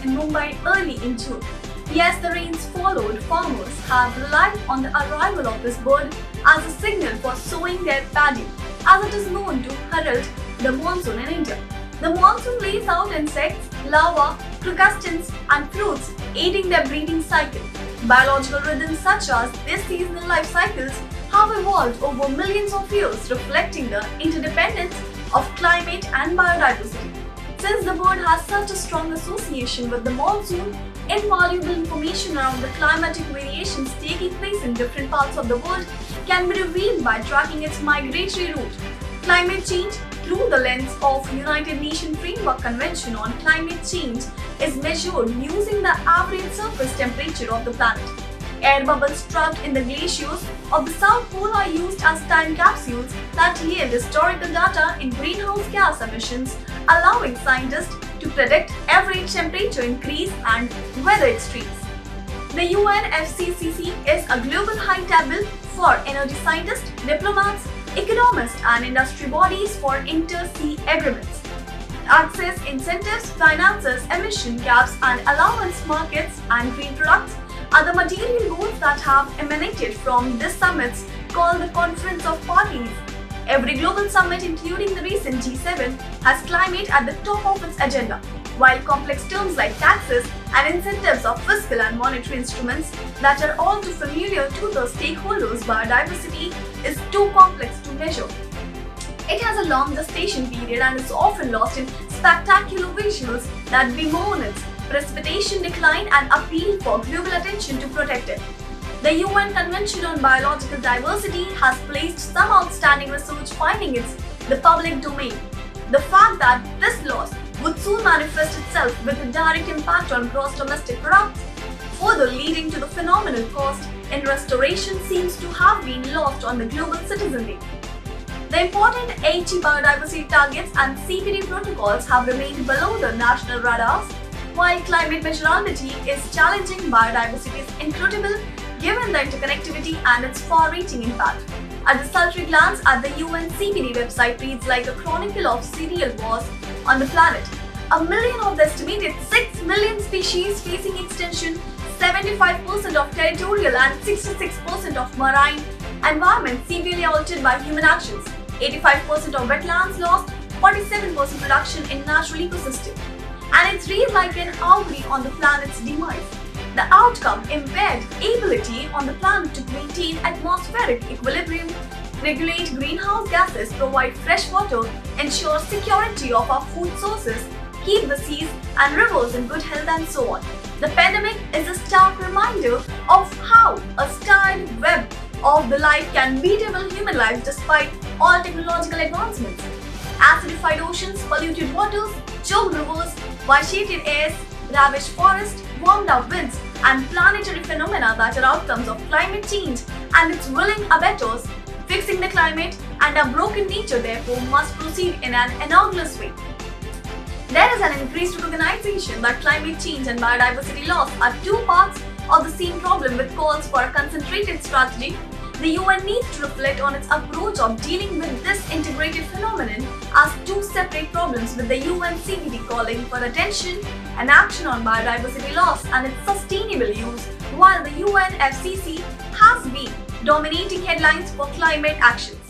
in Mumbai early in June. Yes, the rains followed. Farmers have relied on the arrival of this bird as a signal for sowing their paddy, as it is known to herald the monsoon in India. The monsoon lays out insects, larvae, crustaceans and fruits, aiding their breeding cycle. Biological rhythms such as these seasonal life cycles have evolved over millions of years, reflecting the interdependence of climate and biodiversity. Since the bird has such a strong association with the monsoon, invaluable information around the climatic variations taking place in different parts of the world can be revealed by tracking its migratory route. Climate change through the lens of United Nations Framework Convention on Climate Change is measured using the average surface temperature of the planet. Air bubbles trapped in the glaciers of the South Pole are used as time capsules that yield historical data in greenhouse gas emissions, allowing scientists to predict average temperature increase and weather extremes. The UNFCCC is a global high table for energy scientists, diplomats, economists and industry bodies for inter-sea agreements. Access incentives, finances, emission caps and allowance markets and green products are the material goals that have emanated from this summits called the Conference of Parties. Every global summit, including the recent G7, has climate at the top of its agenda. While complex terms like taxes and incentives are fiscal and monetary instruments that are all too familiar to the stakeholders, biodiversity is too complex to measure. It has a long gestation period and is often lost in spectacular visuals that bemoan its precipitation decline and appeal for global attention to protect it. The UN Convention on Biological Diversity has placed some outstanding research findings in the public domain. The fact that this loss would soon manifest itself with a direct impact on gross domestic products, further leading to the phenomenal cost in restoration seems to have been lost on the global citizenry. The important HE biodiversity targets and CPD protocols have remained below the national radars. While climate measurability is challenging, biodiversity is incredible given the interconnectivity and its far-reaching impact. A desultory glance at the UN CPD website reads like a chronicle of serial wars on the planet. 1 million of the estimated 6 million species facing extinction, 75% of territorial and 66% of marine environment severely altered by human actions, 85% of wetlands lost, 47% reduction in natural ecosystem. And it's read like an augury on the planet's demise. The outcome impaired ability on the planet to maintain atmospheric equilibrium, regulate greenhouse gases, provide fresh water, ensure security of our food sources, keep the seas and rivers in good health and so on. The pandemic is a stark reminder of how a starred web of the life can bedevil human lives despite all technological advancements. Acidified oceans, polluted waters, choked rivers, vitiated airs, ravaged forests, warmed up winds and planetary phenomena that are outcomes of climate change and its willing abettors. Fixing the climate and our broken nature therefore must proceed in an analogous way. There is an increased recognition that climate change and biodiversity loss are two parts of the same problem with calls for a concentrated strategy. The UN needs to reflect on its approach of dealing with this integrated phenomenon as two separate problems, with the UN CPD calling for attention and action on biodiversity loss and its sustainable use, while the UNFCCC has been dominating headlines for climate actions.